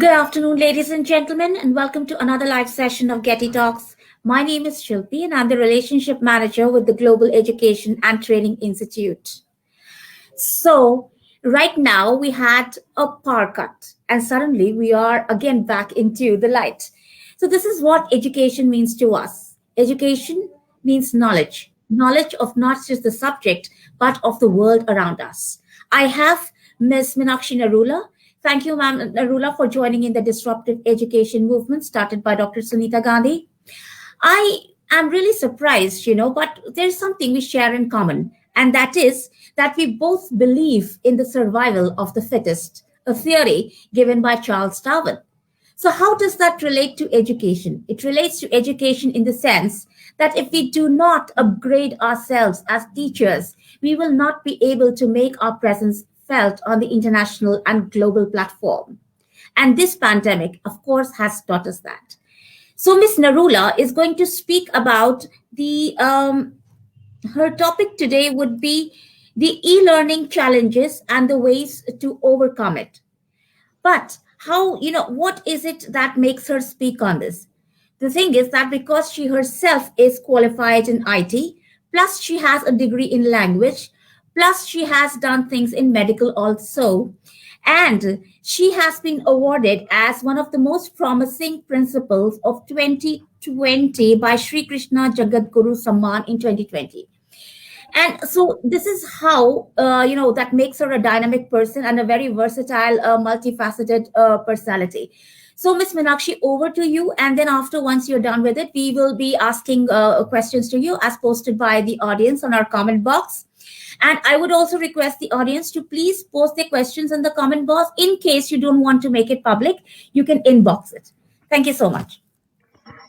Good afternoon, ladies and gentlemen, and welcome to another live session of Getty Talks. My name is Shilpi, and I'm the Relationship Manager with the Global Education and Training Institute. So, right now we had a power cut, and suddenly we are again back into the light. So, this is what education means to us. Education means knowledge of not just the subject, but of the world around us. I have Ms. Meenakshi Narula. Thank you, ma'am Narula, for joining in the disruptive education movement started by Dr. Sunita Gandhi. I am really surprised, but there's something we share in common, and that is that we both believe in the survival of the fittest, a theory given by Charles Darwin. So, how does that relate to education? It relates to education in the sense that if we do not upgrade ourselves as teachers, we will not be able to make our presence felt on the international and global platform. And this pandemic, of course, has taught us that. So Miss Narula is going to speak about the her topic today would be the e-learning challenges and the ways to overcome it. But how, what is it that makes her speak on this? The thing is that because she herself is qualified in IT, plus she has a degree in language, plus she has done things in medical also, and she has been awarded as one of the most promising principals of 2020 by Sri Krishna Jagadguru Samman in 2020. And so this is how that makes her a dynamic person and a very versatile, multifaceted personality. So Miss Meenakshi, over to you, and then after, once you're done with it, we will be asking questions to you as posted by the audience on our comment box. And I would also request the audience to please post their questions in the comment box. In case you don't want to make it public, you can inbox it. Thank you so much.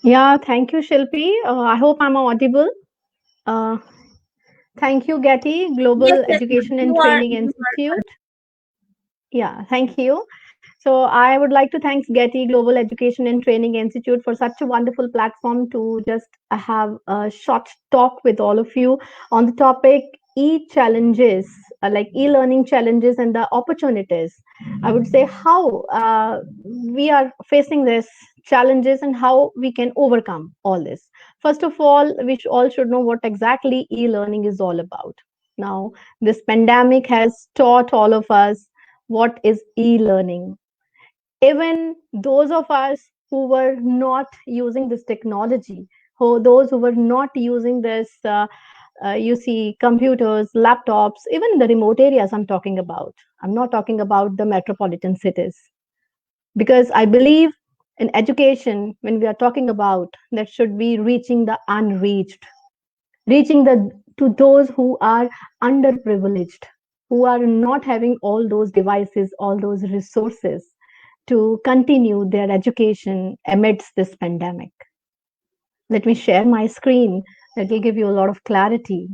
Yeah, thank you, Shilpi. I hope I'm audible. Uh, Thank you, Getty Yes, Global yes, ma'am. Education and You are. Training Institute. Yeah, thank you. So I would like to thank Getty Global Education and Training Institute for such a wonderful platform to just have a short talk with all of you on the topic e-challenges, like e-learning challenges and the opportunities. I would say how we are facing this challenges and how we can overcome all this. First of all, all should know what exactly e-learning is all about. Now, this pandemic has taught all of us what is e-learning. Even those of us who were not using this technology, those who were not using this, you see, computers, laptops, even the remote areas I'm talking about. I'm not talking about the metropolitan cities. Because I believe in education, when we are talking about, that should be reaching the unreached, reaching to those who are underprivileged, who are not having all those devices, all those resources to continue their education amidst this pandemic. Let me share my screen. That will give you a lot of clarity.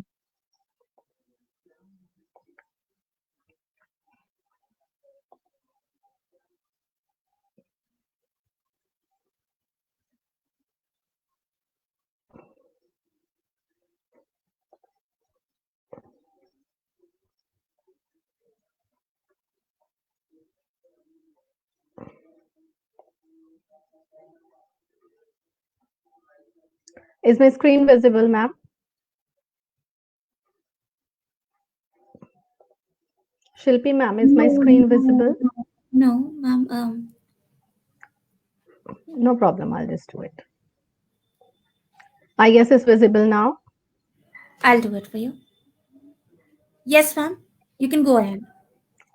Is my screen visible, ma'am? Shilpi, ma'am, is my screen visible? No, ma'am. No problem, I'll just do it. I guess it's visible now. I'll do it for you. Yes, ma'am. You can go ahead.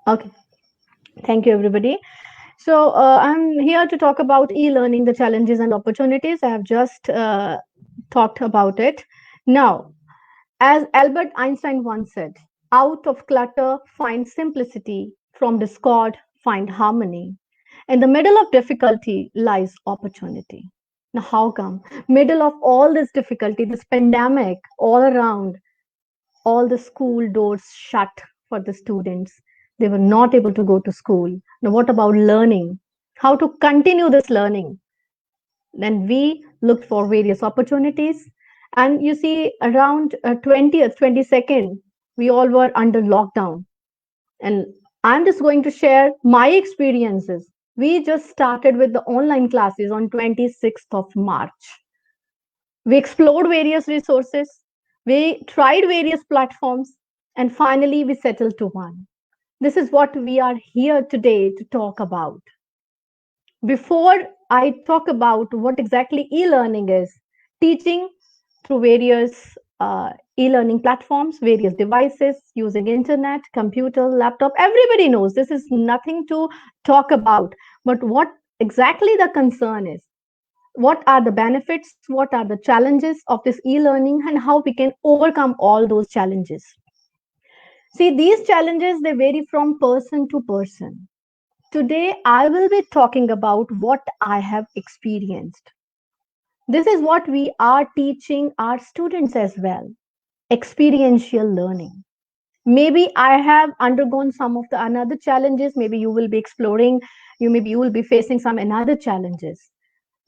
Okay, thank you, everybody. So I'm here to talk about e-learning, the challenges and opportunities. I have just talked about it. Now, as Albert Einstein once said, out of clutter, find simplicity. From discord, find harmony. In the middle of difficulty lies opportunity. Now, how come? Middle of all this difficulty, this pandemic, all around, all the school doors shut for the students. They were not able to go to school. Now, what about learning? How to continue this learning? Then we looked for various opportunities. And you see, around 20th, 22nd, we all were under lockdown. And I'm just going to share my experiences We just started with the online classes on 26th of March. We explored various resources, we tried various platforms, and finally we settled to one. This is what we are here today to talk about. Before I talk about what exactly e-learning is, teaching through various e-learning platforms, various devices, using internet, computer, laptop, everybody knows this is nothing to talk about. But what exactly the concern is? What are the benefits? What are the challenges of this e-learning, and how we can overcome all those challenges? See, these challenges, they vary from person to person. Today, I will be talking about what I have experienced. This is what we are teaching our students as well, experiential learning. Maybe I have undergone some of the another challenges. Maybe you will be exploring, maybe you will be facing some another challenges.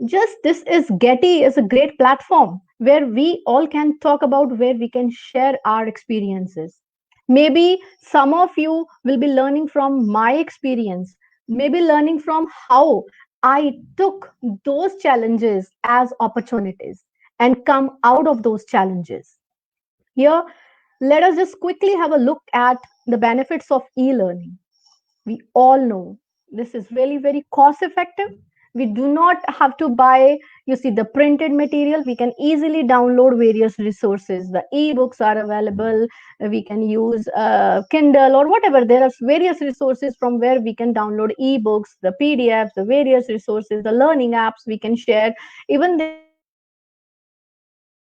Just this is Getty is a great platform where we all can talk about, where we can share our experiences. Maybe some of you will be learning from my experience, maybe learning from how I took those challenges as opportunities and come out of those challenges. Here, let us just quickly have a look at the benefits of e-learning. We all know this is really very cost effective. We do not have to buy, you see, the printed material. We can easily download various resources. The ebooks are available. We can use Kindle or whatever. There are various resources from where we can download ebooks, the PDFs, the various resources, the learning apps we can share. Even there are various platforms where we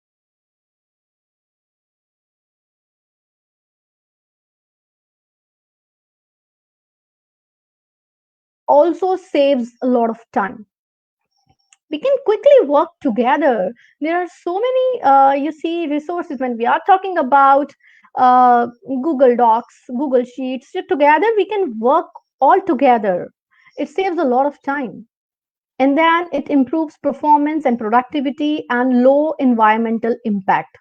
can share our experiences. It also saves a lot of time. We can quickly work together. There are so many, you see, resources when we are talking about Google Docs, Google Sheets. So together we can work all together. It saves a lot of time. And then it improves performance and productivity and low environmental impact.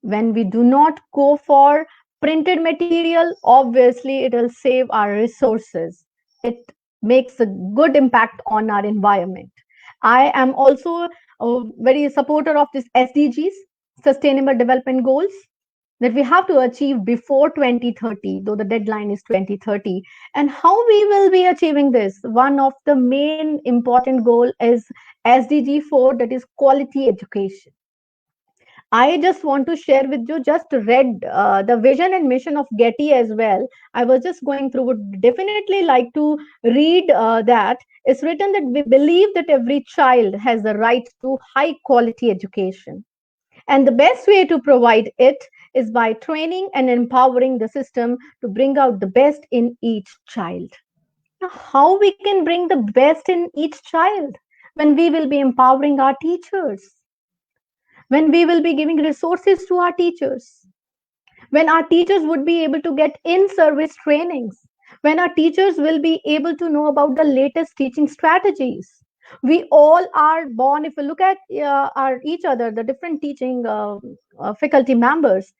When we do not go for printed material, obviously it will save our resources. It makes a good impact on our environment. I am also a very supporter of this SDGs, Sustainable Development Goals, that we have to achieve before 2030, though the deadline is 2030. And how we will be achieving this? One of the main important goal is SDG 4, that is quality education. I just want to share with you, just read the vision and mission of Getty as well. I was just going through, would definitely like to read that. It's written that we believe that every child has the right to high quality education. And the best way to provide it is by training and empowering the system to bring out the best in each child. Now, how we can bring the best in each child? When we will be empowering our teachers, when we will be giving resources to our teachers, when our teachers would be able to get in service trainings, when our teachers will be able to know about the latest teaching strategies. We all are born, if you look at our each other, the different teaching faculty members,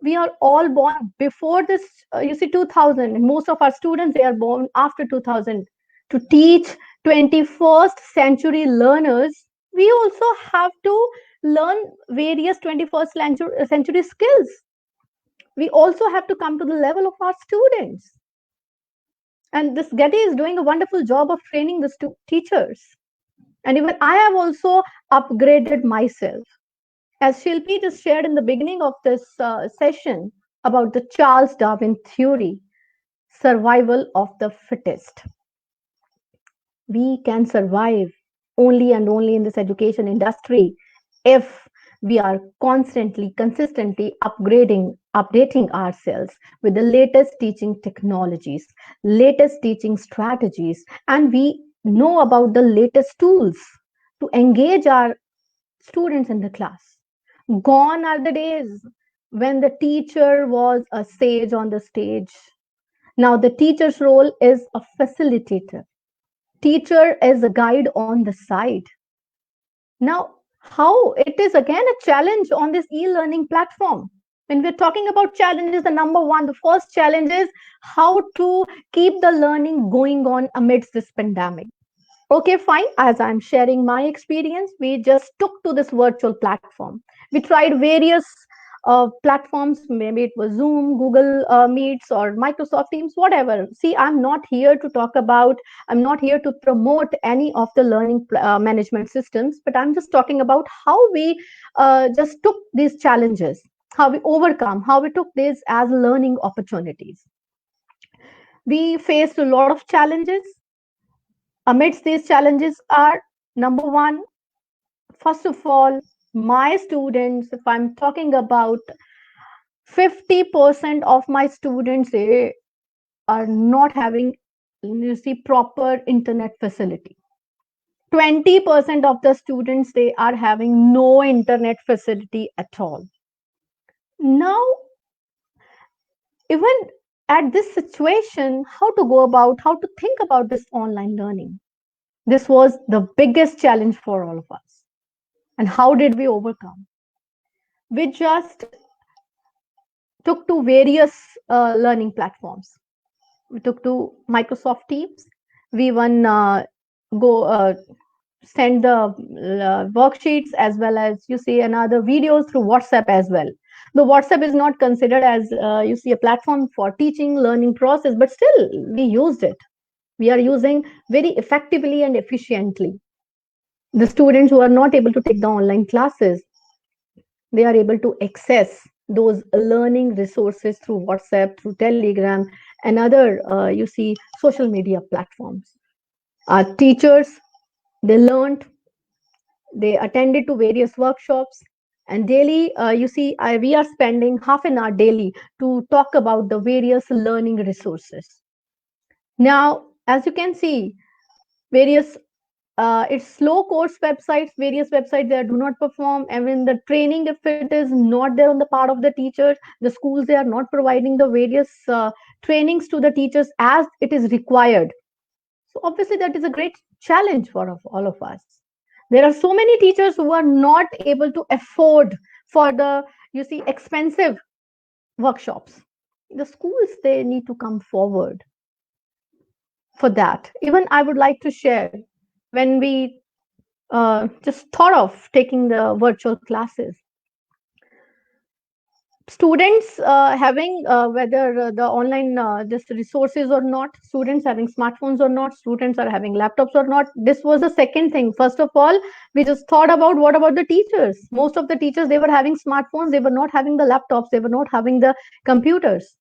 we are all born before this, you see, 2000. Most of our students, they are born after 2000. To teach 21st century learners, we also have to learn various 21st century skills. We also have to come to the level of our students. And this Getty is doing a wonderful job of training the teachers. And even I have also upgraded myself. As Shilpi just shared in the beginning of this session about the Charles Darwin theory, survival of the fittest. We can survive only and only in this education industry if we are constantly, consistently updating ourselves with the latest teaching technologies, latest teaching strategies, and we know about the latest tools to engage our students in the class. Gone are the days when the teacher was a sage on the stage. Now the teacher's role is a facilitator. Teacher is a guide on the side. Now, how it is again a challenge on this e-learning platform. When we're talking about challenges, the number one, the first challenge is how to keep the learning going on amidst this pandemic. Okay, fine. As I'm sharing my experience, we just took to this virtual platform. We tried various platforms, maybe it was Zoom, Google Meets, or Microsoft Teams, whatever. See, I'm not here to talk about, I'm not here to promote any of the learning management systems, but I'm just talking about how we just took these challenges, how we overcome, how we took these as learning opportunities. We faced a lot of challenges. Amidst these challenges are number one, first of all, my students, if I'm talking about 50% of my students, they are not having, you see, proper internet facility. 20% of the students, they are having no internet facility at all. Now, even at this situation, how to go about, how to think about this online learning? This was the biggest challenge for all of us. And how did we overcome? We just took to various learning platforms. We took to Microsoft Teams. We even go send the worksheets as well as you see another videos through WhatsApp as well. The WhatsApp is not considered as you see a platform for teaching learning process, but still we used it. We are using very effectively and efficiently. The students who are not able to take the online classes, they are able to access those learning resources through WhatsApp, through Telegram, and other, you see, social media platforms. Our teachers, they learned, they attended to various workshops, and daily, you see, we are spending half an hour daily to talk about the various learning resources. Now, as you can see, various it's slow course websites, various websites that do not perform. And when the training, if it is not there on the part of the teachers, the schools, they are not providing the various trainings to the teachers as it is required. So obviously that is a great challenge for all of us. There are so many teachers who are not able to afford for the, you see, expensive workshops. The schools, they need to come forward for that. Even I would like to share, when we just thought of taking the virtual classes, students having whether the online just resources or not, students having smartphones or not, students are having laptops or not, this was the second thing. First of all, we just thought about what about the teachers. Most of the teachers, they were having smartphones, they were not having the laptops, they were not having the computers.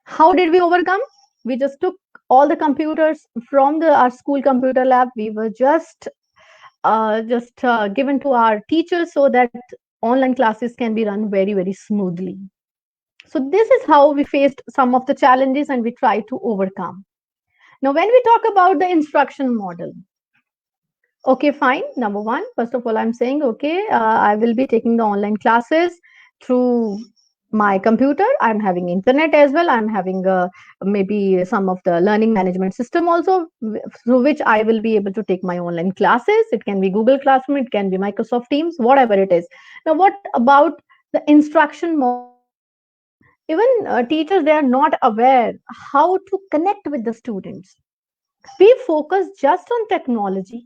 How did we overcome? We just took all the computers from our school computer lab. We were just given to our teachers so that online classes can be run very, very smoothly. So this is how we faced some of the challenges and we tried to overcome. Now, when we talk about the instruction model, okay, fine. Number one, first of all, I'm saying, okay, I will be taking the online classes through my computer. I'm having internet as well. I'm having maybe some of the learning management system also, through which I will be able to take my online classes. It can be Google Classroom, it can be Microsoft Teams, whatever it is. Now, what about the instruction model? Even teachers, they are not aware how to connect with the students. We focus just on technology.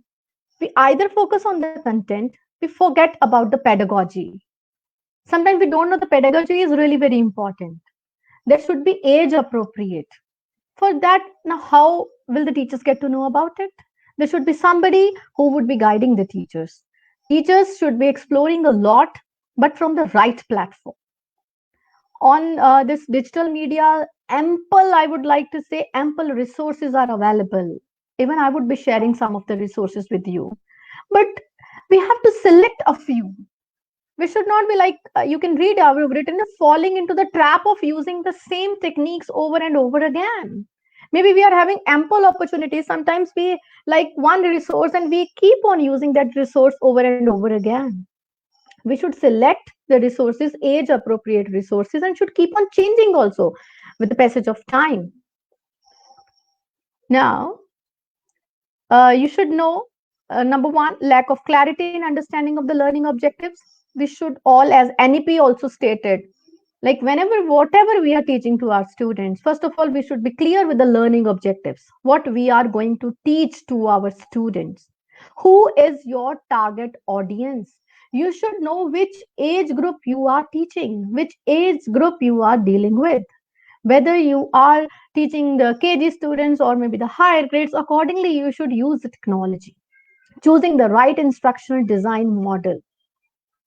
We either focus on the content, we forget about the pedagogy. Sometimes we don't know the pedagogy is really very important. That should be age appropriate. For that, now how will the teachers get to know about it? There should be somebody who would be guiding the teachers. Teachers should be exploring a lot, but from the right platform. On this digital media, ample, I would like to say, ample resources are available. Even I would be sharing some of the resources with you. But we have to select a few. We should not be like, you can read our written, falling into the trap of using the same techniques over and over again. Maybe we are having ample opportunities. Sometimes we like one resource and we keep on using that resource over and over again. We should select the resources, age appropriate resources, and should keep on changing also with the passage of time. Now, you should know, number one, lack of clarity and understanding of the learning objectives. We should all, as NEP also stated, Like whenever, whatever we are teaching to our students, first of all, we should be clear with the learning objectives, what we are going to teach to our students. Who is your target audience? You should know which age group you are teaching, which age group you are dealing with. Whether you are teaching the KG students or maybe the higher grades, accordingly, you should use the technology. Choosing the right instructional design model,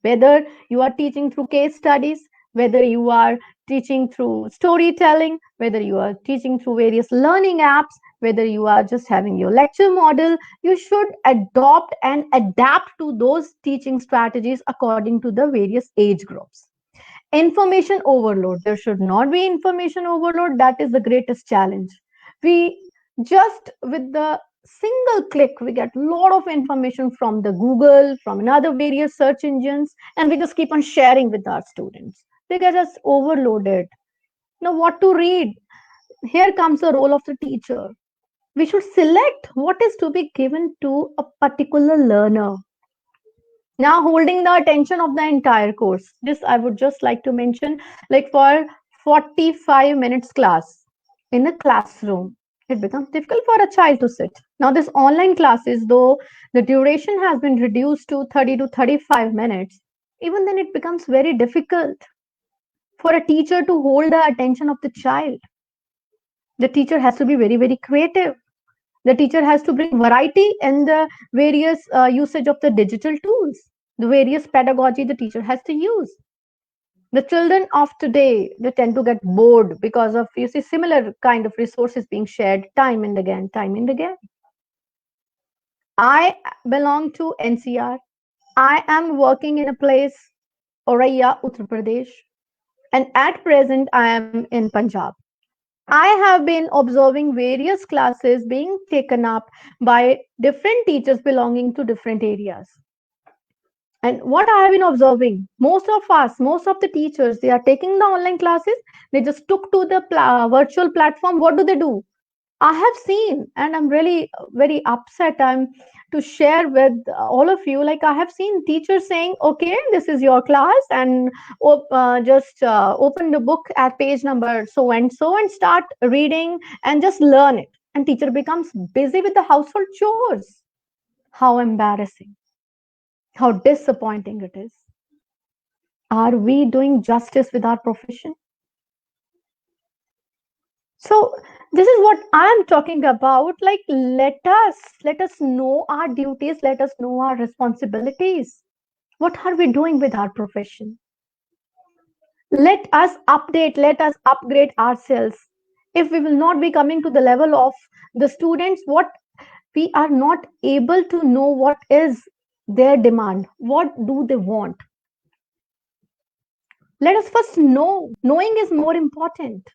whether you are teaching through case studies, whether you are teaching through storytelling, whether you are teaching through various learning apps, whether you are just having your lecture model, you should adopt and adapt to those teaching strategies according to the various age groups. Information overload, there should not be information overload. That is the greatest challenge. We just with the single click we get a lot of information from the Google, from another various search engines, and we just keep on sharing with our students. They get us overloaded. Now what to read? Here comes the role of the teacher. We should select what is to be given to a particular learner. Now holding the attention of the entire course, this I would just like to mention, like for 45 minutes class in a classroom, it becomes difficult for a child to sit. Now this online classes, though the duration has been reduced to 30 to 35 minutes, even then it becomes very difficult for a teacher to hold the attention of the child. The teacher has to be very, very creative. The teacher has to bring variety in the various usage of the digital tools, the various pedagogy the teacher has to use. The children of today, they tend to get bored because of, you see, similar kind of resources being shared time and again, time and again. I belong to NCR. I am working in a place, Oraya, Uttar Pradesh, and at present I am in Punjab. I have been observing various classes being taken up by different teachers belonging to different areas. And what I have been observing, most of us, most of the teachers, they are taking the online classes. They just took to the virtual platform. What do? I have seen, and I'm really very upset. I'm to share with all of you. Like I have seen teachers saying, "Okay, this is your class, and just open the book at page number so and start reading and just learn it." And teacher becomes busy with the household chores. How embarrassing! How disappointing it is. Are we doing justice with our profession? So this is what I'm talking about. Like let us know our duties, let us know our responsibilities. What are we doing with our profession? Let us update, let us upgrade ourselves. If we will not be coming to the level of the students, what we are not able to know what is their demand, what do they want. Let us first know. Knowing is more important.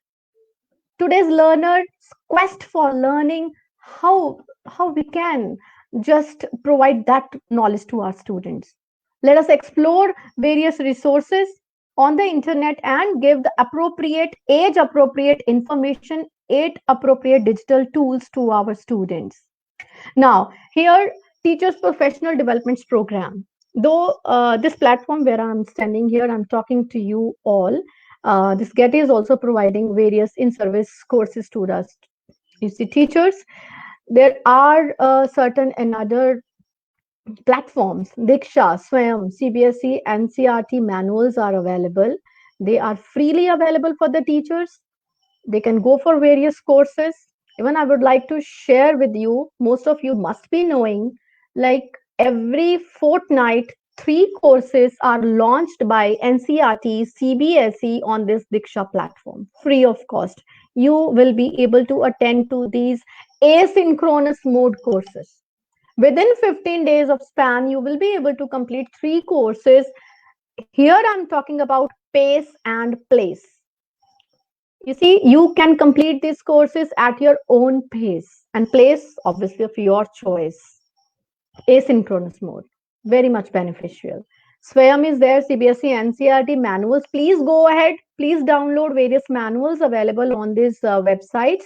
Today's learner's quest for learning, how we can just provide that knowledge to our students. Let us explore various resources on the internet and give the appropriate age appropriate information, age appropriate digital tools to our students. Now here, teachers professional developments program, though this platform where I'm standing here, I'm talking to you all, this Getty is also providing various in-service courses to us. You see, teachers, there are certain another platforms, Diksha, Swayam, CBSE, NCRT manuals are available. They are freely available for the teachers. They can go for various courses. Even I would like to share with you, most of you must be knowing, like every fortnight, 3 courses are launched by NCRT, CBSE on this Diksha platform, free of cost. You will be able to attend to these asynchronous mode courses. Within 15 days of span, you will be able to complete 3 courses. Here I'm talking about pace and place. You see, you can complete these courses at your own pace and place, obviously, of your choice. Asynchronous mode, very much beneficial. Swayam is there, CBSE, NCRT manuals. Please go ahead. Please download various manuals available on these websites,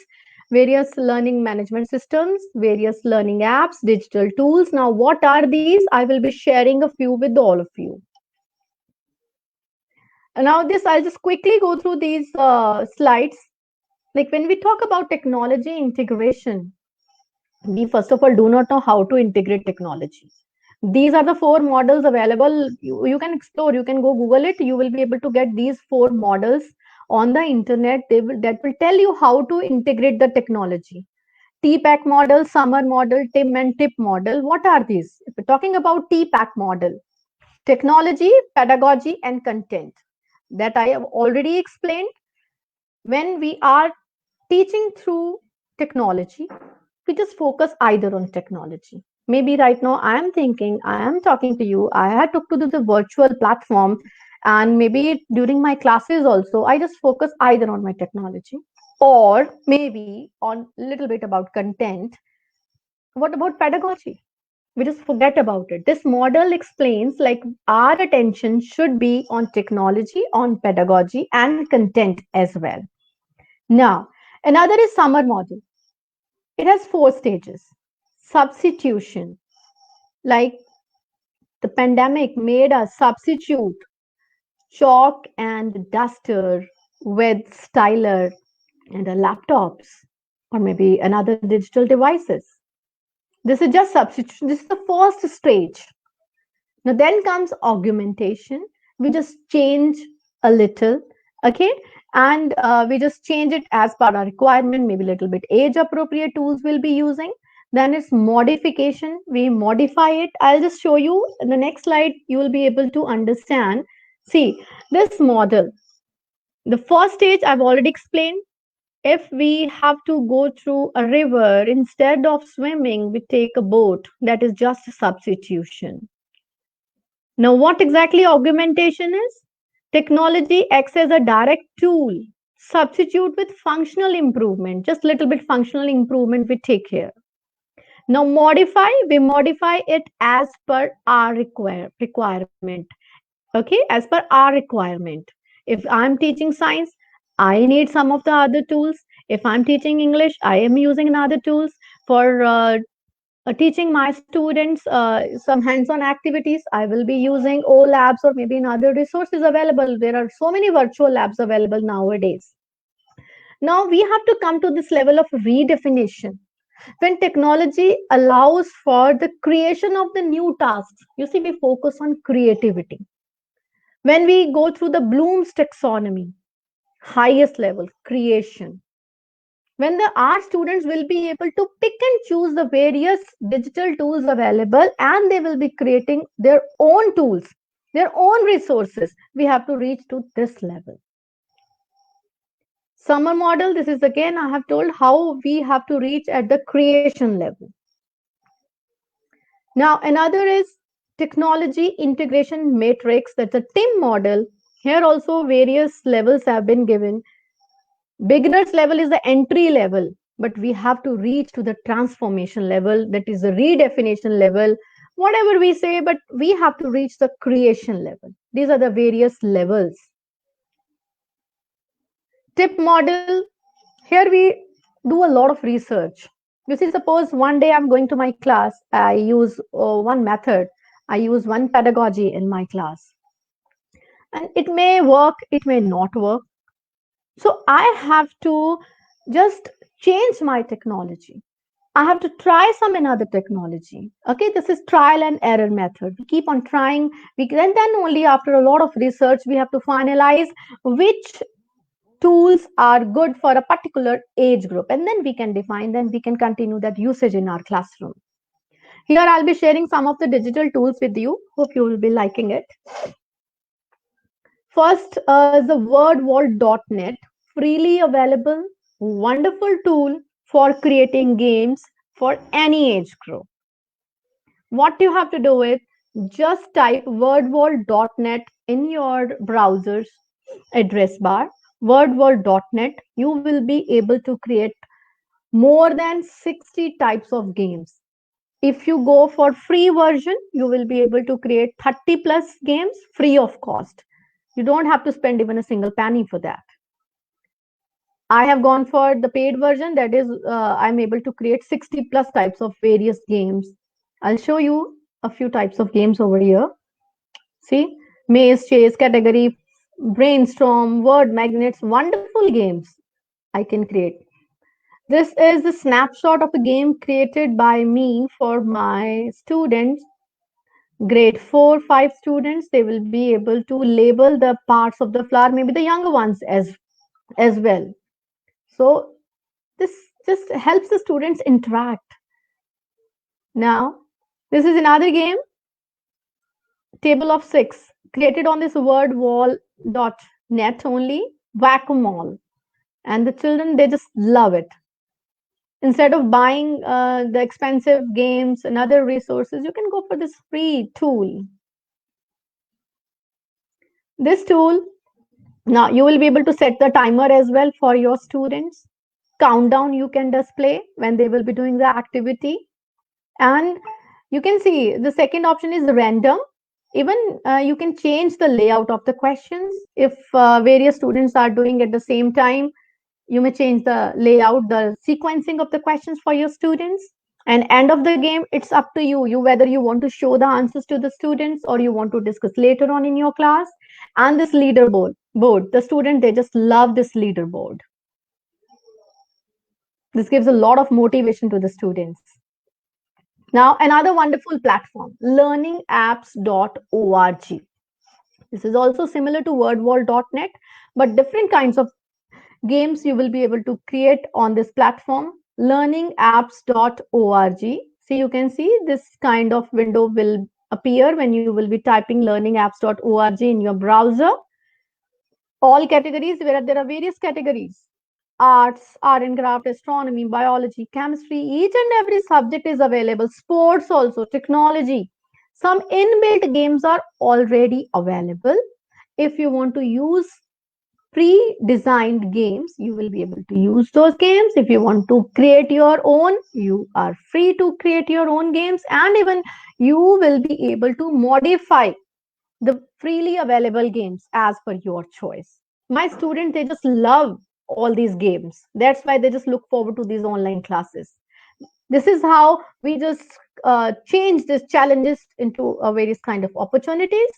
various learning management systems, various learning apps, digital tools. Now, what are these? I will be sharing a few with all of you. Now this, I'll just quickly go through these slides. Like when we talk about technology integration, we first of all do not know how to integrate technology. These are the four models available. You can explore, you can go Google it. You will be able to get these four models on the internet. That will tell you how to integrate the technology. TPAC model, summer model, TIM and TIP model. What are these? If we're talking about TPAC model, technology, pedagogy, and content, that I have already explained. When we are teaching through technology, we just focus either on technology. Maybe right now I am thinking, I am talking to you, I had took to the virtual platform, and maybe during my classes also, I just focus either on my technology or maybe on a little bit about content. What about pedagogy? We just forget about it. This model explains like our attention should be on technology, on pedagogy, and content as well. Now, another is summer model. It has four stages. Substitution, like the pandemic made us substitute chalk and duster with styler and laptops, or maybe another digital devices. This is just substitution. This is the first stage. Now then comes augmentation. We just change a little, okay, and we just change it as per our requirement. Maybe a little bit age appropriate tools we'll be using. Then it's modification. We modify it. I'll just show you in the next slide. You will be able to understand. See this model. The first stage I've already explained. If we have to go through a river instead of swimming, we take a boat. That is just a substitution. Now, what exactly augmentation is? Technology acts as a direct tool, substitute with functional improvement, just little bit functional improvement we take here. Now, we modify it as per our requirement. Okay, as per our requirement. If I'm teaching science, I need some of the other tools. If I'm teaching English, I am using other tools. For teaching my students some hands-on activities, I will be using O labs or maybe in other resources available. There are so many virtual labs available nowadays. Now we have to come to this level of redefinition. When technology allows for the creation of the new tasks, you see, we focus on creativity. When we go through the Bloom's taxonomy, highest level, creation, when our students will be able to pick and choose the various digital tools available, and they will be creating their own tools, their own resources, we have to reach to this level. Summer model, this is again I have told how we have to reach at the creation level. Now another is technology integration matrix, that's a TIM model. Here also various levels have been given. Beginners level is the entry level, but we have to reach to the transformation level, that is the redefinition level, whatever we say, but we have to reach the creation level. These are the various levels. TIP model, here we do a lot of research. You see, suppose one day I'm going to my class, I use one method, I use one pedagogy in my class, and it may work, it may not work. So I have to just change my technology. I have to try some another technology. Okay, this is trial and error method. We keep on trying. And then only after a lot of research, we have to finalize which tools are good for a particular age group. And then we can define, then we can continue that usage in our classroom. Here I'll be sharing some of the digital tools with you. Hope you will be liking it. First is the wordwall.net, freely available, wonderful tool for creating games for any age group. What you have to do is just type wordwall.net in your browser's address bar, wordwall.net. You will be able to create more than 60 types of games. If you go for free version, you will be able to create 30 plus games free of cost. You don't have to spend even a single penny for that. I have gone for the paid version, that is, I'm able to create 60 plus types of various games. I'll show you a few types of games over here. See, maze, chase, category, Brainstorm, word magnets, wonderful games I can create. This is a snapshot of a game created by me for my students, grade 4, 5 students. They will be able to label the parts of the flower, maybe the younger ones as well. So this just helps the students interact. Now, this is another game, table of six, created on this wordwall.net only, whack-a-mole. And the children, they just love it. Instead of buying the expensive games and other resources, you can go for this free tool. This tool, now you will be able to set the timer as well for your students. Countdown you can display when they will be doing the activity. And you can see the second option is random. Even you can change the layout of the questions. If various students are doing at the same time, you may change the layout, the sequencing of the questions for your students. And end of the game, it's up to you, whether you want to show the answers to the students or you want to discuss later on in your class. And this leaderboard, the student, they just love this leaderboard. This gives a lot of motivation to the students. Now, another wonderful platform, learningapps.org. This is also similar to wordwall.net, but different kinds of games you will be able to create on this platform, learningapps.org. So you can see this kind of window will appear when you will be typing learningapps.org in your browser. All categories, where there are various categories, arts, art and craft, astronomy, biology, chemistry, each and every subject is available. Sports also, technology. Some inbuilt games are already available. If you want to use pre-designed games, you will be able to use those games. If you want to create your own, you are free to create your own games, and even you will be able to modify the freely available games as per your choice. My students, they just love all these games. That's why they just look forward to these online classes. This is how we just change these challenges into various kind of opportunities.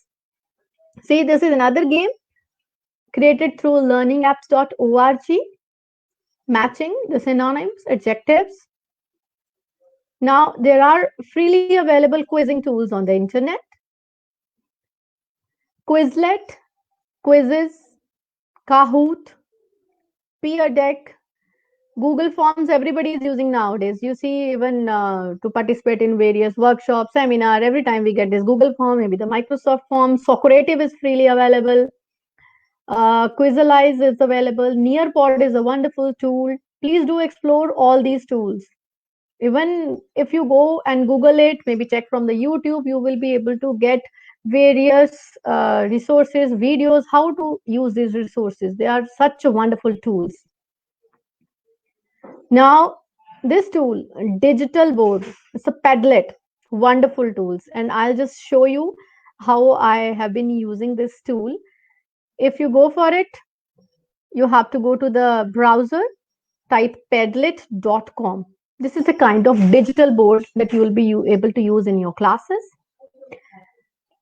See, this is another game created through learningapps.org, matching the synonyms, adjectives. Now, there are freely available quizzing tools on the internet. Quizlet, Quizzes, Kahoot, Peer Deck, Google Forms, everybody is using nowadays. You see, even to participate in various workshops, seminar, every time we get this Google form, maybe the Microsoft form. Socrative is freely available. Quizalize is available. Nearpod is a wonderful tool. Please do explore all these tools. Even if you go and Google it, maybe check from the YouTube, you will be able to get various resources, videos, how to use these resources. They are such wonderful tools. Now, this tool, digital board, it's a Padlet, wonderful tools. And I'll just show you how I have been using this tool. If you go for it, you have to go to the browser, type padlet.com. This is a kind of digital board that you will be able to use in your classes.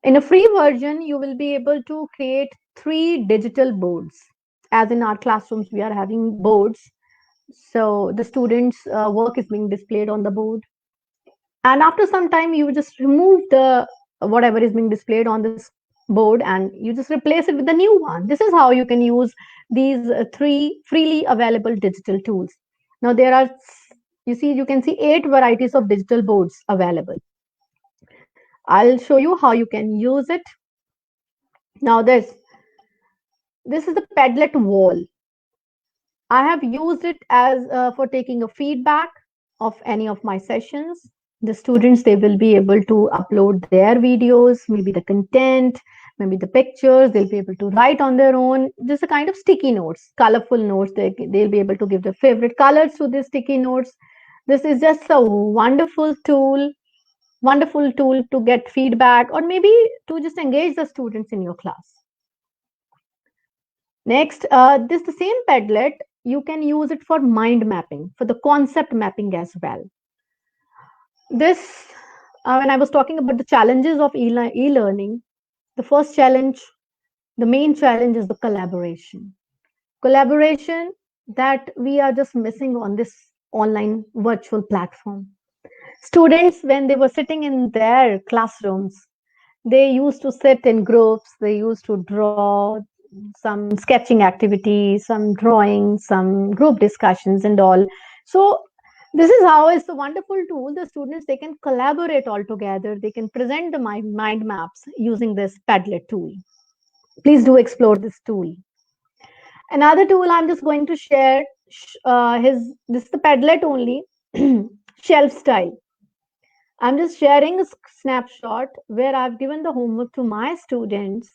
In a free version, you will be able to create 3 digital boards. As in our classrooms, we are having boards. So the students' work is being displayed on the board. And after some time, you just remove the whatever is being displayed on this board and you just replace it with the new one. This is how you can use these 3 freely available digital tools. Now there are, you can see 8 varieties of digital boards available. I'll show you how you can use it. Now this is the Padlet wall. I have used it as for taking a feedback of any of my sessions. The students, they will be able to upload their videos, maybe the content, maybe the pictures. They'll be able to write on their own. Just a kind of sticky notes, colorful notes. They'll be able to give their favorite colors to the sticky notes. This is just a wonderful tool to get feedback or maybe to just engage the students in your class. Next, this the same Padlet, you can use it for mind mapping, for the concept mapping as well. This, when I was talking about the challenges of e-learning, the first challenge The main challenge is the collaboration. Collaboration that we are just missing on this online virtual platform. Students, when they were sitting in their classrooms, they used to sit in groups, they used to draw some sketching activities, some drawing, some group discussions and all. So this is how it's a wonderful tool. The students, they can collaborate all together. They can present the mind maps using this Padlet tool. Please do explore this tool. Another tool I'm just going to share, this is the Padlet only, shelf style. I'm just sharing a snapshot where I've given the homework to my students.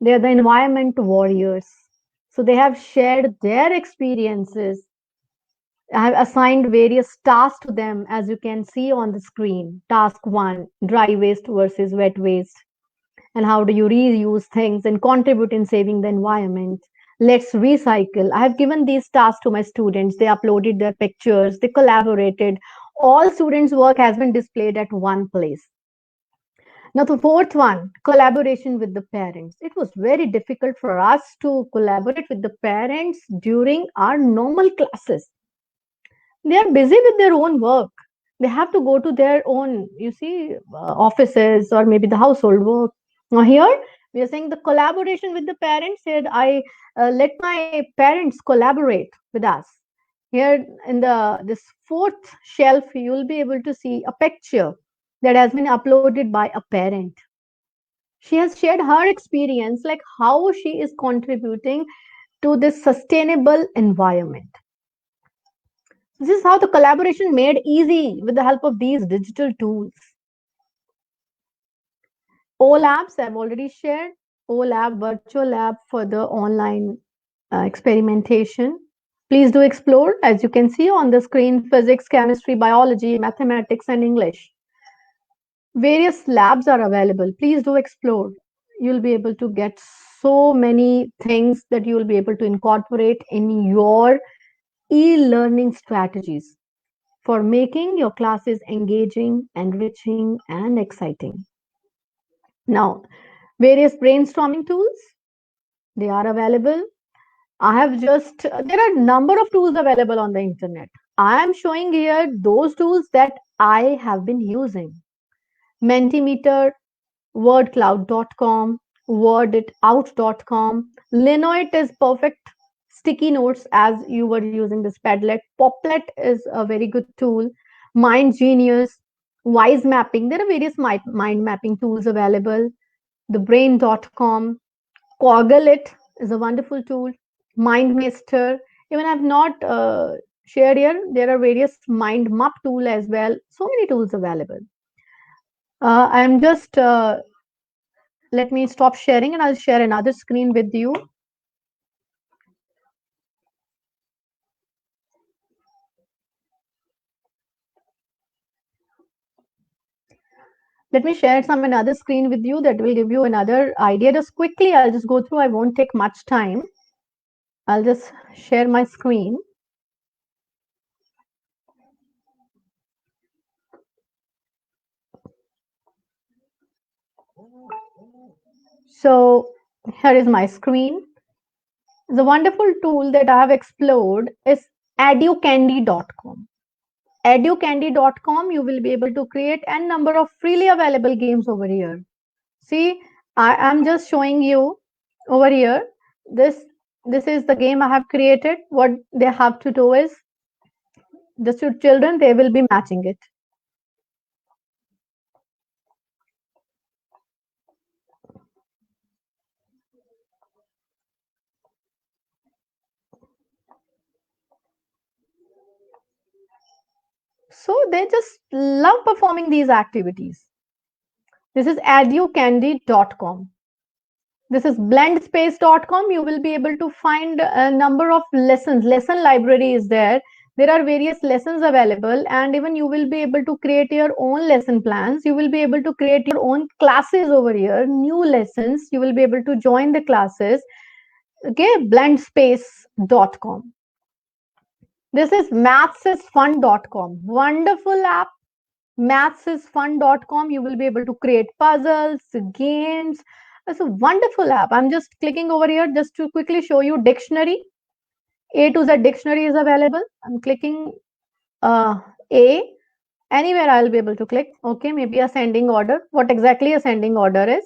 They are the environment warriors. So they have shared their experiences. I have assigned various tasks to them, as you can see on the screen. Task 1, dry waste versus wet waste. And how do you reuse things and contribute in saving the environment? Let's recycle. I have given these tasks to my students. They uploaded their pictures, they collaborated. All students' work has been displayed at one place. Now, the fourth one, collaboration with the parents. It was very difficult for us to collaborate with the parents during our normal classes. They are busy with their own work. They have to go to their own, offices or maybe the household work. Now, here we are saying the collaboration with the parents. Said I let my parents collaborate with us. Here in the this fourth shelf, you will be able to see a picture that has been uploaded by a parent. She has shared her experience, like how she is contributing to this sustainable environment. This is how the collaboration made easy with the help of these digital tools. OLabs I've already shared. OLab, virtual lab for the online experimentation. Please do explore. As you can see on the screen, physics, chemistry, biology, mathematics, and English. Various labs are available. Please do explore. You'll be able to get so many things that you will be able to incorporate in your e-learning strategies for making your classes engaging, enriching, and exciting. Now, various brainstorming tools, they are available. There are a number of tools available on the internet. I am showing here those tools that I have been using. Mentimeter, wordcloud.com, worditout.com. Linoit is perfect. Sticky notes, as you were using this Padlet. Poplet is a very good tool. Mind Genius, Wise Mapping. There are various mind mapping tools available. Thebrain.com. Coggle is a wonderful tool. MindMeister. Even I've not shared here. There are various mind map tool as well. So many tools available. I'm just let me stop sharing and I'll share another screen with you. Let me share some another screen with you that will give you another idea. Just quickly, I'll just go through. I won't take much time. I'll just share my screen. So here is my screen. The wonderful tool that I have explored is educandy.com. Educandy.com, you will be able to create a number of freely available games over here. See, I am just showing you over here. This is the game I have created. What they have to do is, the children, they will be matching it. So they just love performing these activities. This is educandy.com. This is blendspace.com. You will be able to find a number of lessons. Lesson library is there. There are various lessons available, and even you will be able to create your own lesson plans. You will be able to create your own classes over here, new lessons. You will be able to join the classes. Okay, blendspace.com. This is mathsisfun.com. Wonderful app. Mathsisfun.com. You will be able to create puzzles, games, It's a wonderful app. I'm just clicking over here just to quickly show you dictionary. A to Z dictionary is available. I'm clicking A. Anywhere I'll be able to click. Okay, maybe ascending order. What exactly ascending order is?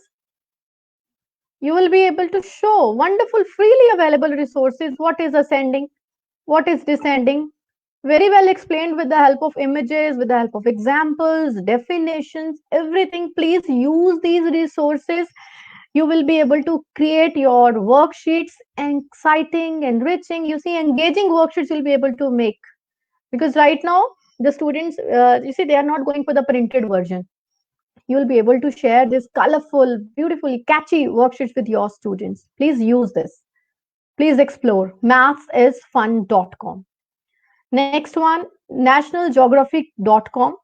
You will be able to show wonderful freely available resources. What is ascending? What is descending? Very well explained with the help of images, with the help of examples, definitions, everything. Please use these resources. You will be able to create your worksheets, exciting, enriching. You see, engaging worksheets you'll be able to make. Because right now, the students, you see, they are not going for the printed version. You will be able to share this colorful, beautifully catchy worksheets with your students. Please use this. Please explore. Mathsisfun.com. Next one, nationalgeographic.com.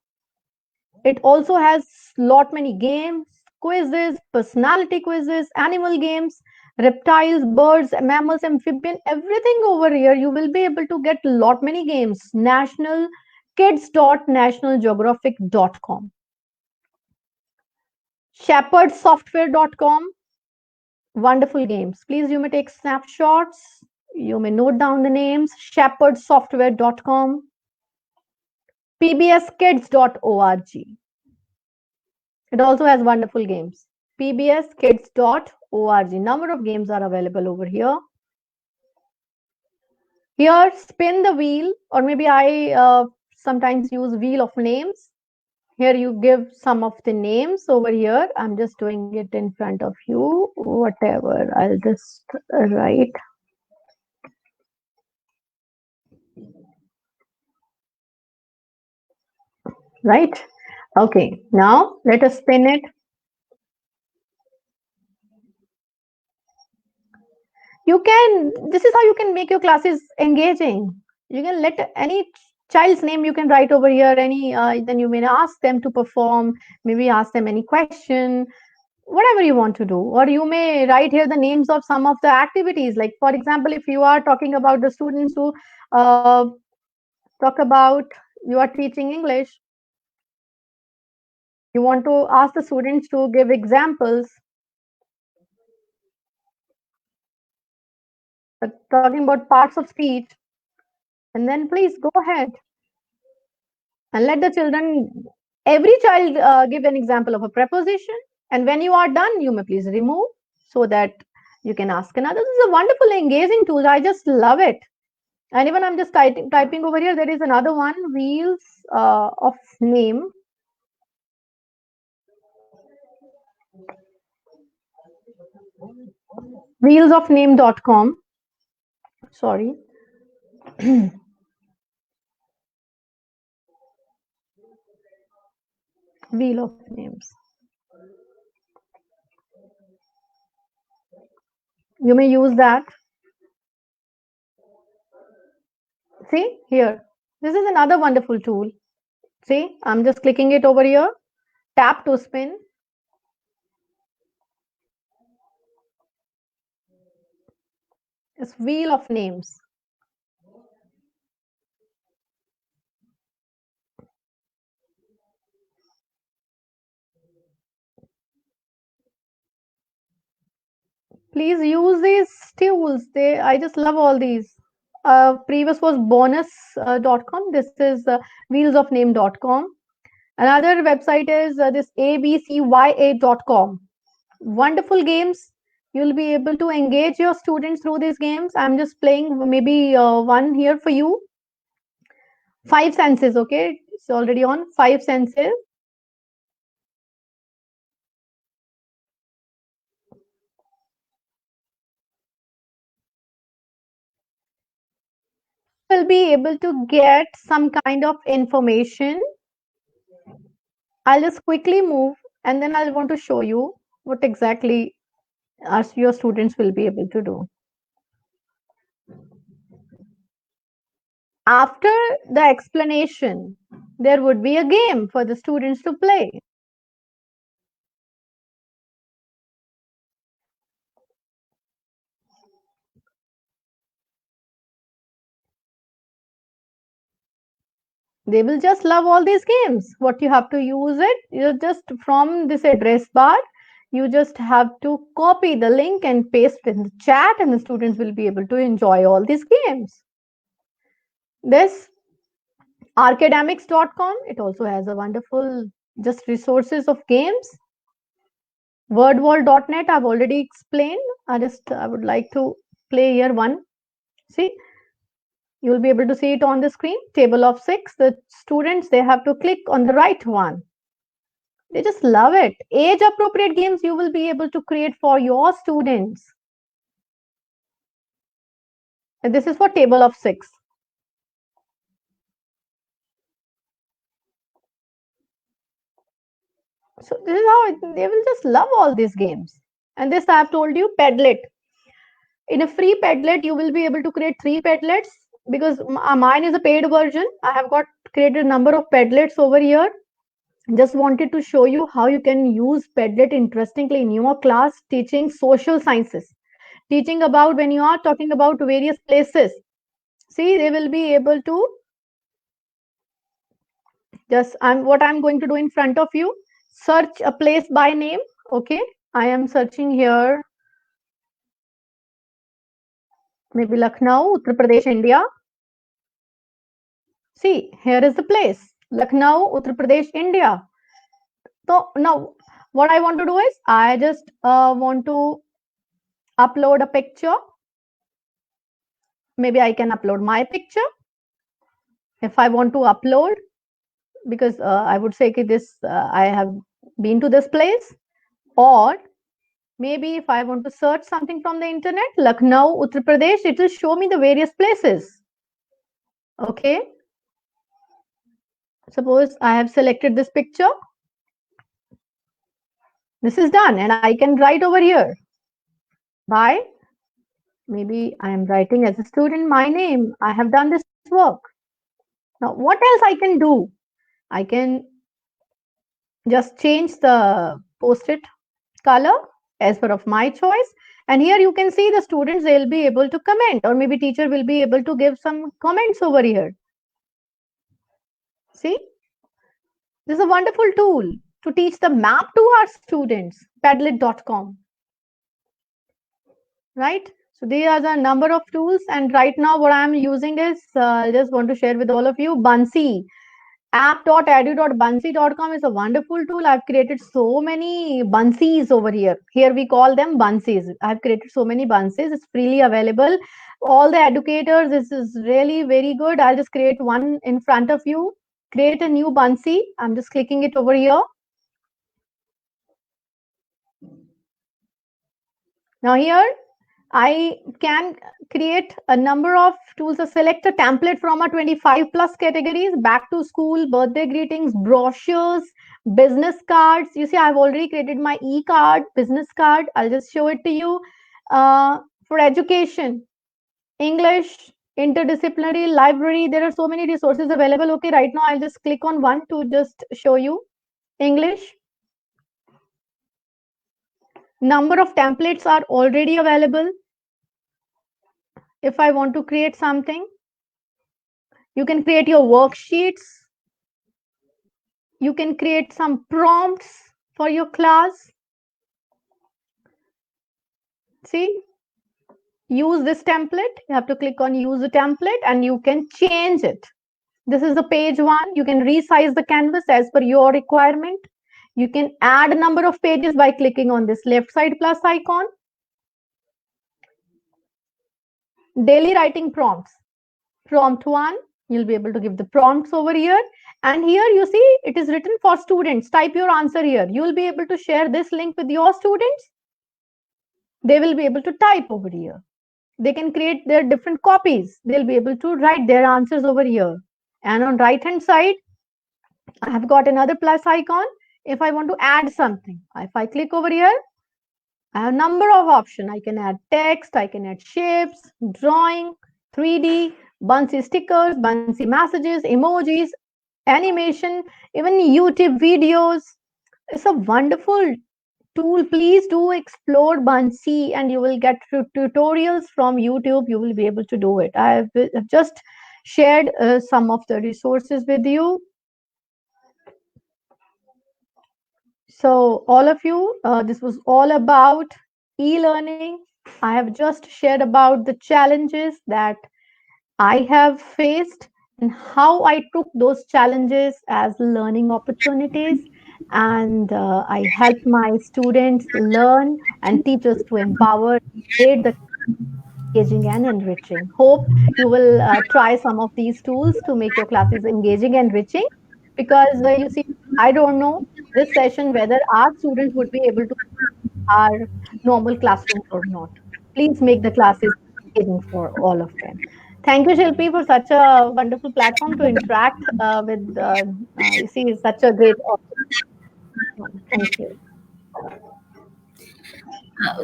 It also has lot many games, quizzes, personality quizzes, animal games, reptiles, birds, mammals, amphibian, everything over here. You will be able to get lot many games. Kids.nationalgeographic.com. shepherdsoftware.com. Wonderful games. Please, you may take snapshots. You may note down the names. shepherdsoftware.com. pbskids.org. It also has wonderful games. pbskids.org. Number of games are available over here. Here, spin the wheel, or maybe I sometimes use wheel of names. Here you give some of the names over here. I'm just doing it in front of you. Whatever, I'll just write. Right? Okay, now let us spin it. This is how you can make your classes engaging. You can let any child's name you can write over here, then you may ask them to perform, maybe ask them any question, whatever you want to do. Or you may write here the names of some of the activities. Like, for example, if you are talking about the students who talk about, you are teaching English, you want to ask the students to give examples, talking about parts of speech, and then please go ahead and let the children, every child give an example of a preposition, and when you are done, you may please remove so that you can ask another. This is a wonderful engaging tool. I just love it. And even I'm just typing over here, there is another one, wheels of name. Wheelsofname.com. Sorry. Wheel of names. You may use that. See here, this is another wonderful tool. See, I'm just clicking it over here. Tap to spin. It's wheel of names. Please use these tools. I just love all these. Previous was bonus.com. This is wheelsofname.com. Another website is this abcya.com. Wonderful games. You'll be able to engage your students through these games. I'm just playing maybe one here for you. 5 senses, okay? It's already on 5 senses. Will be able to get some kind of information. I'll just quickly move and then I'll want to show you what exactly your students will be able to do. After the explanation, there would be a game for the students to play. They will just love all these games. What you have to use it, you just from this address bar, You just have to copy the link and paste in the chat, and the students will be able to enjoy all these games. This academics.com, it also has a wonderful just resources of games. Wordwall.net, I've already explained. I would like to play here one. See, you will be able to see it on the screen. Table of 6. The students, they have to click on the right one. They just love it. Age appropriate games you will be able to create for your students. And this is for table of 6. So this is how they will just love all these games. And this I have told you, Padlet. In a free Padlet, you will be able to create 3 Padlets, because mine is a paid version. I have got created a number of Padlets over here. Just wanted to show you how you can use Padlet interestingly in your class, teaching social sciences, teaching about when you are talking about various places. See, they will be able to just, what I'm going to do in front of you, search a place by name. Okay, I am searching here, maybe Lucknow, Uttar Pradesh, India. See, here is the place, Lucknow, Uttar Pradesh, India. So now what I want to do is, I just want to upload a picture. Maybe I can upload my picture if I want to upload, because I would say this, I have been to this place. Or maybe if I want to search something from the internet, Lucknow, Uttar Pradesh, it will show me the various places. Okay. Suppose I have selected this picture. This is done, and I can write over here by, maybe I am writing as a student my name. I have done this work. Now, what else I can do? I can just change the post-it color as per of my choice. And here you can see the students, they'll be able to comment, or maybe teacher will be able to give some comments over here. See, this is a wonderful tool to teach the map to our students, padlet.com. Right? So these are the number of tools, and right now what I'm using is, I just want to share with all of you, Bunsey. app.edu.bunsey.com is a wonderful tool. I've created so many Bunseys over here. Here we call them Bunseys. I've created so many Bunseys. It's freely available. All the educators, this is really very good. I'll just create one in front of you. Create a new Bunsey. I'm just clicking it over here. Now here, I can create a number of tools. So select a template from our 25 plus categories: back to school, birthday greetings, brochures, business cards. You see, I've already created my e-card, business card. I'll just show it to you. For education, English, interdisciplinary, library, there are so many resources available. Okay, right now I'll just click on one to just show you. English. Number of templates are already available. If I want to create something, you can create your worksheets. You can create some prompts for your class. See, use this template. You have to click on use a template, and you can change it. This is the page 1. You can resize the canvas as per your requirement. You can add a number of pages by clicking on this left side plus icon. Daily writing prompts. Prompt 1, you'll be able to give the prompts over here. And here you see it is written for students. Type your answer here. You will be able to share this link with your students. They will be able to type over here. They can create their different copies. They'll be able to write their answers over here. And on right hand side, I have got another plus icon. If I want to add something, if I click over here, I have a number of options. I can add text, I can add shapes, drawing, 3D, Bunsey stickers, Bunsey messages, emojis, animation, even YouTube videos. It's a wonderful tool. Please do explore Bunsey, and you will get tutorials from YouTube. You will be able to do it. I've just shared some of the resources with you. So, all of you, this was all about e learning. I have just shared about the challenges that I have faced and how I took those challenges as learning opportunities. And I helped my students learn and teachers to empower, made the engaging and enriching. Hope you will try some of these tools to make your classes engaging and enriching because you see, I don't know this session whether our students would be able to our normal classrooms or not. Please make the classes engaging for all of them. Thank you, Shilpi, for such a wonderful platform to interact with. You see, such a great audience. Thank you.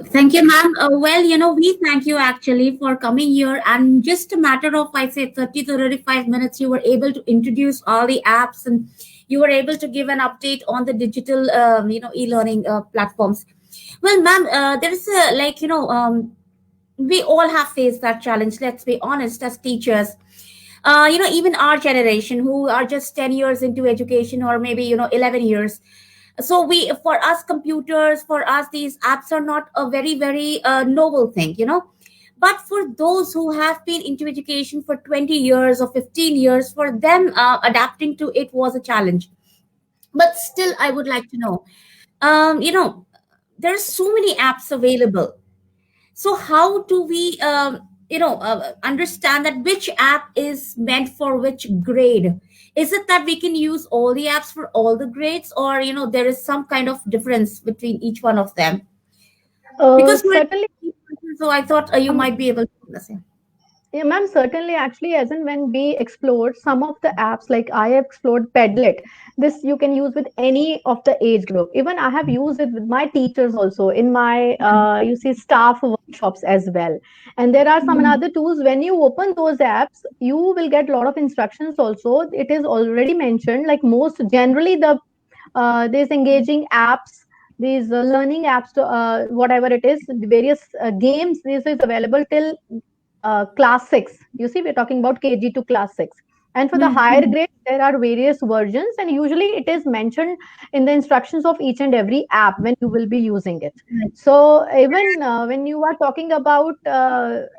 Thank you, ma'am. Well, we thank you actually for coming here. And just a matter of, I say, 30 to 35 minutes, you were able to introduce all the apps and you were able to give an update on the digital, e-learning platforms. Well, ma'am, there is a, we all have faced that challenge. Let's be honest, as teachers. Even our generation who are just 10 years into education or maybe 11 years, so we for us computers, for us these apps are not a very novel thing. But for those who have been into education for 20 years or 15 years, for them adapting to it was a challenge. But still I would like to know, there's so many apps available, so how do we understand that which app is meant for which grade? Is it that we can use all the apps for all the grades, or there is some kind of difference between each one of them? Because you're Certainly. so I thought you um, might be able to understand. Yeah, ma'am, certainly. Actually, as and when we explored some of the apps, like I have explored Padlet, this you can use with any of the age group. Even I have used it with my teachers also in my, you see, staff workshops as well. And there are some other tools. When you open those apps, you will get a lot of instructions also. It is already mentioned, like most generally, these engaging apps, these learning apps, to whatever it is, the various games, this is available till class 6. You see, we're talking about KG to class 6. And for the higher Mhm. grade, there are various versions, and usually it is mentioned in the instructions of each and every app when you will be using it. Right. So, even when you are talking about,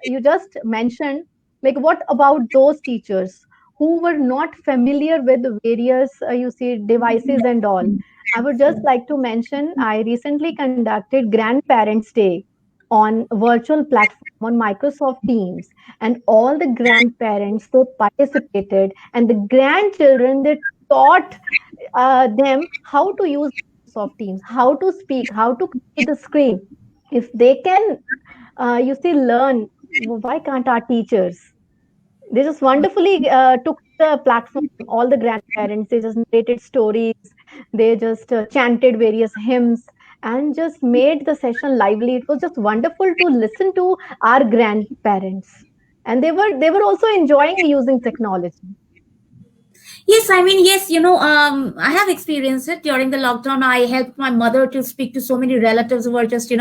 you just mentioned, like, what about those teachers who were not familiar with various, you see, devices and all? I would just like to mention I recently conducted Grandparents' Day on virtual platform on Microsoft Teams, and all the grandparents they participated, and the grandchildren they taught them how to use Microsoft Teams, how to speak, how to come to the screen. If they can, you see, learn, why can't our teachers? They just wonderfully took the platform. All the grandparents they just narrated stories, they just chanted various hymns and just made the session lively. It was just wonderful to listen to our grandparents, and they were also enjoying using technology. Yes, I mean, yes, I have experienced it during the lockdown. I helped my mother to speak to so many relatives who were just,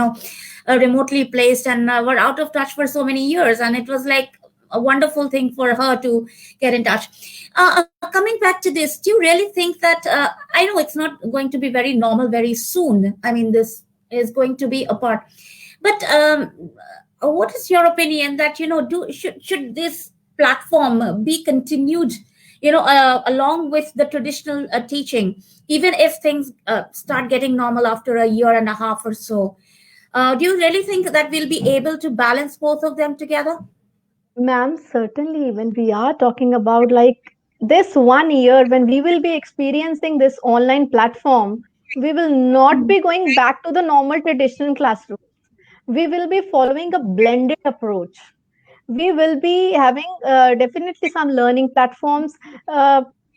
remotely placed and were out of touch for so many years. And it was like a wonderful thing for her to get in touch. Coming back to this, do you really think that, I know it's not going to be very normal very soon. I mean, this is going to be a part. But what is your opinion that, should this platform be continued, along with the traditional teaching, even if things start getting normal after a year and a half or so? Do you really think that we'll be able to balance both of them together? Ma'am, certainly when we are talking about like this 1 year when we will be experiencing this online platform, we will not be going back to the normal traditional classroom. We will be following a blended approach. We will be having definitely some learning platforms.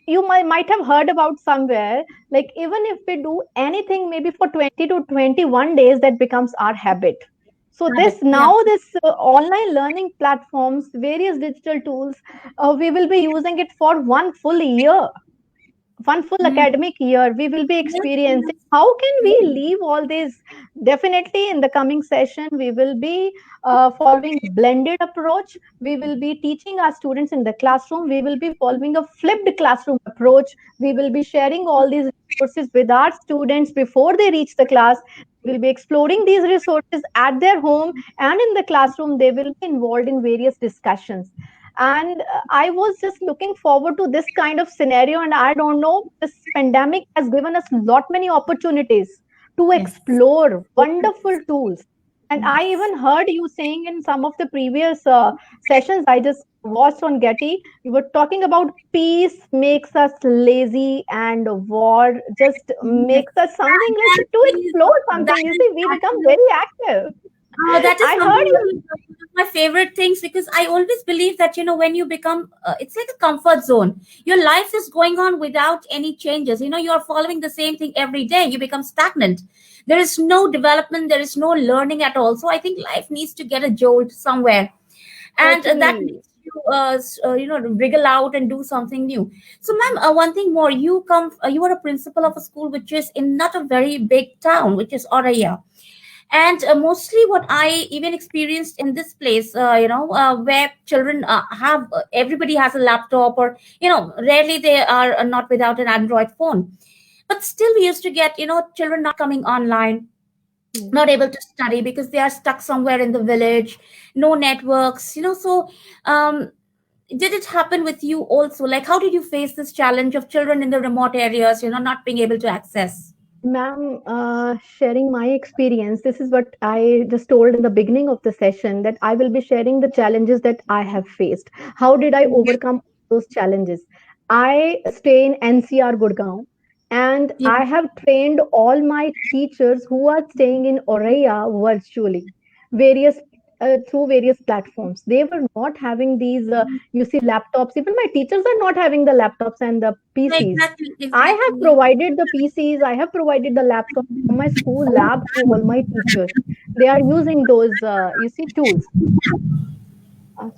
You might have heard about somewhere, like even if we do anything maybe for 20 to 21 days, that becomes our habit. So this Habit, yeah. now this online learning platforms, various digital tools, we will be using it for one full year. one full Mm, academic year we will be yes, experiencing. yes, How can we yes, leave all this? Definitely in the coming session we will be following a blended approach. We will be teaching our students in the classroom. We will be following a flipped classroom approach. We will be sharing all these resources with our students before they reach the class. We will be exploring these resources at their home, and in the classroom they will be involved in various discussions. And I was just looking forward to this kind of scenario. And I don't know, this pandemic has given us lot many opportunities to yes, explore wonderful yes, tools. And I yes, even heard you saying in some of the previous sessions I just watched on Getty, you were talking about peace makes us lazy and war just yes. makes us something like That to is, explore that something. You is see, we become very absolutely. active. That is I something heard you. one of my favorite things, because I always believe that, when you become, it's like a comfort zone. Your life is going on without any changes. You are following the same thing every day. You become stagnant. There is no development. There is no learning at all. So I think life needs to get a jolt somewhere, and that Totally. makes you, wriggle out and do something new. So, ma'am, one thing more. You are a principal of a school which is in not a very big town, which is Oraya. And mostly what I even experienced in this place, where children have everybody has a laptop, or rarely they are not without an Android phone. But still we used to get children not coming online, Yes. not able to study because they are stuck somewhere in the village, no networks, so um did it happen with you also? Like, how did you face this challenge of children in the remote areas, not being able to access? Ma'am, sharing my experience, this is what I just told in the beginning of the session, that I will be sharing the challenges that I have faced. How did I overcome those challenges? I stay in NCR Gurgaon, and Yeah, I have trained all my teachers who are staying in Oraya virtually, various through various platforms. They were not having these, you see, laptops. Even my teachers are not having the laptops and the PCs. exactly, I have exactly. provided the PCs, I have provided the laptop from my school lab to all my teachers. They are using those, you see, tools.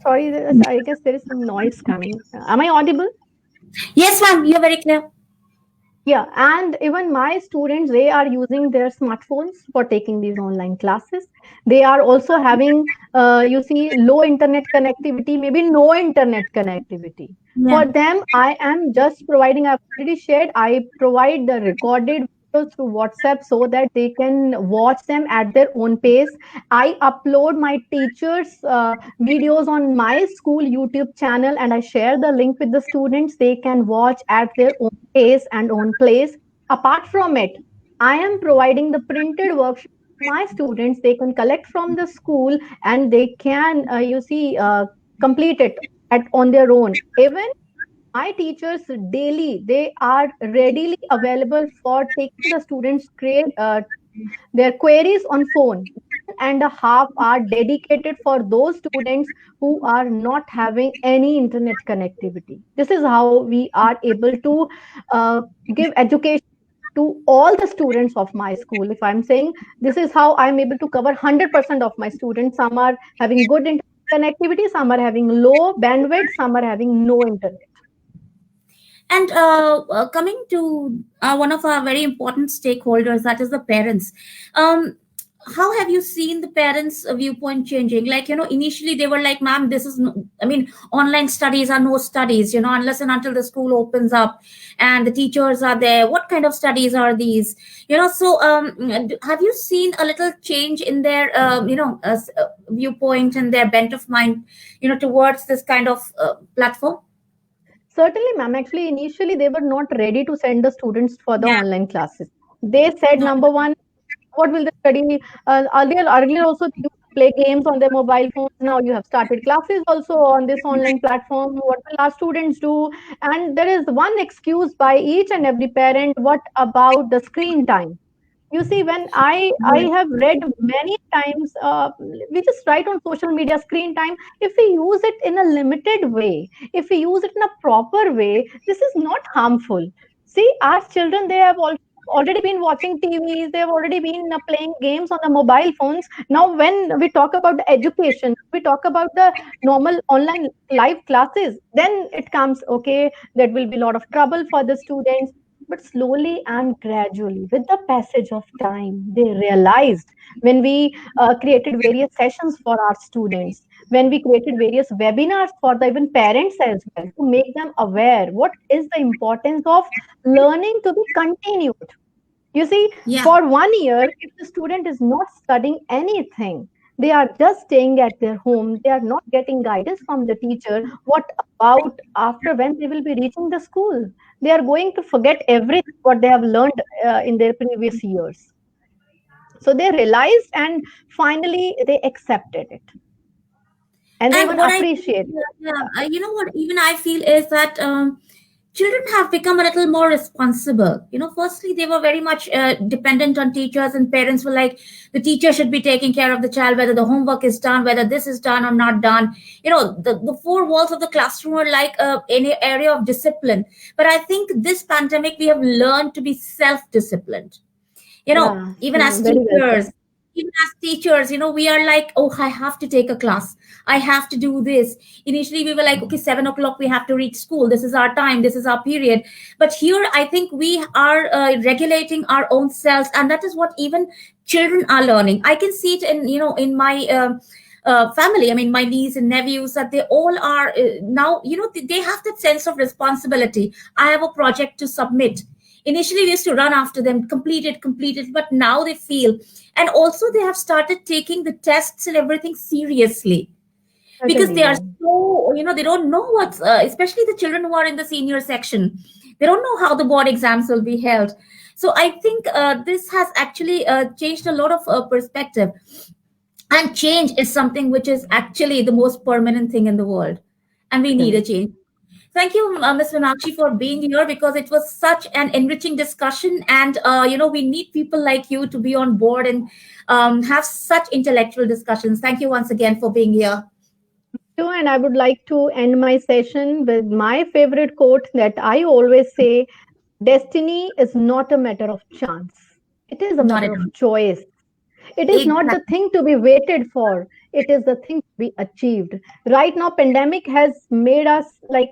Sorry, I guess there is some noise coming. Am I audible? Yes, ma'am, you're very clear. Yeah, and even my students, they are using their smartphones for taking these online classes. They are also having, you see, low internet connectivity, maybe no internet connectivity. Yeah. For them, I am just providing, I've already shared, I provide the recorded videos through WhatsApp so that they can watch them at their own pace. I upload my teachers' videos on my school YouTube channel, and I share the link with the students. They can watch at their own pace and own place. Apart from it, I am providing the printed worksheet to my students. They can collect from the school, and they can, you see, complete it on their own. Even my teachers daily, they are readily available for taking the students' grade, their queries on phone. 1.5 hour dedicated for those students who are not having any internet connectivity. This is how we are able to uh, give education to all the students of my school. If I'm saying, this is how I'm able to cover 100% of my students. Some are having good internet connectivity, some are having low bandwidth, some are having no internet. And coming to one of our very important stakeholders, that is the parents. How have you seen the parents' viewpoint changing? Like, initially they were like, ma'am, this is, no, I mean, online studies are no studies, unless and until the school opens up and the teachers are there. What kind of studies are these? So have you seen a little change in their, viewpoint and their bent of mind, towards this kind of platform? Certainly, ma'am. Actually, initially they were not ready to send the students for the Yeah. online classes. They said, No. number one, what will they study? Earlier also they used to play games on their mobile phones. Now you have started classes also on this online platform. What will our students do? And there is one excuse by each and every parent. What about the screen time? You see, when I have read many times, we just write on social media screen time. If we use it in a limited way, if we use it in a proper way, this is not harmful. See, our children, they have already been watching TVs, they've already been playing games on the mobile phones. Now, when we talk about the education, we talk about the normal online live classes, then it comes, okay, there will be a lot of trouble for the students. But slowly and gradually, with the passage of time, they realized when we created various sessions for our students, when we created various webinars for the even parents as well, to make them aware what is the importance of learning to be continued. You see, Yeah. for 1 year, if the student is not studying anything, they are just staying at their home, they are not getting guidance from the teacher. What about after, when they will be reaching the school? They are going to forget everything what they have learned in their previous years. So they realized, and finally they accepted it, and they And even what I, appreciate yeah, what even I feel is that children have become a little more responsible. Firstly, they were very much dependent on teachers, and parents were like, the teacher should be taking care of the child, whether the homework is done, whether this is done or not done. The four walls of the classroom are like an area of discipline. But I think this pandemic, we have learned to be self-disciplined. Yeah, Even as very well teachers, said. we are like, oh, I have to take a class, I have to do this. Initially we were like, okay, 7 o'clock we have to reach school, this is our time, this is our period. But here I think we are regulating our own selves, and that is what even children are learning. I can see it in my family. I mean, my niece and nephews, that they all are now, they have that sense of responsibility. I have a project to submit. Initially we used to run after them, complete it, but now they feel, and also they have started taking the tests and everything seriously, because they are Certainly. so, they don't know what's especially the children who are in the senior section, they don't know how the board exams will be held. So I think this has actually changed a lot of perspective, and change is something which is actually the most permanent thing in the world, and we need a Certainly. change. Thank you, Ms. Meenakshi, for being here, because it was such an enriching discussion. And, we need people like you to be on board and have such intellectual discussions. Thank you once again for being here. Too, and I would like to end my session with my favorite quote that I always say: destiny is not a matter of chance, it is a Not matter at of all. choice. It is not the Exactly. thing to be waited for, it is the thing to be achieved. Right now, pandemic has made us like,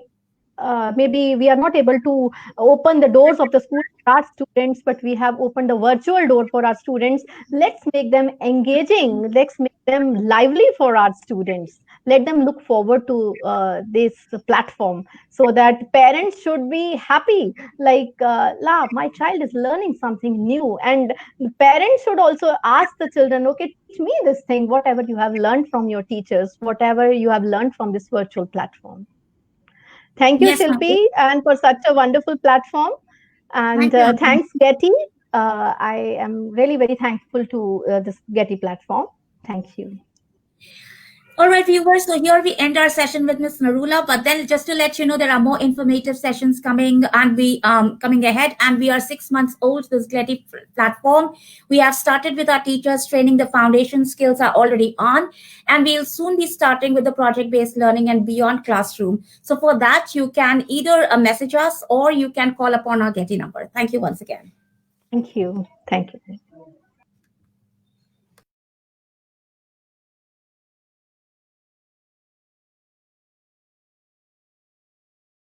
maybe we are not able to open the doors of the school for our students, but we have opened a virtual door for our students. Let's make them engaging, let's make them lively for our students, let them look forward to this platform, so that parents should be happy, like, la, my child is learning something new. And parents should also ask the children, okay, teach me this thing, whatever you have learned from your teachers, whatever you have learned from this virtual platform. Thank you, Yes, ma'am. Shilpi, and for such a wonderful platform. And Thank you. thanks, Getty. I am really very thankful to this Getty platform. Thank you. All right, viewers. So here we end our session with Miss Narula. But then, just to let you know, there are more informative sessions coming, and we coming ahead. And we are 6 months old. This GETI platform. We have started with our teachers training. The foundation skills are already on, and we'll soon be starting with the project-based learning and beyond classroom. So for that, you can either message us or you can call upon our GETI number. Thank you once again. Thank you. Thank you.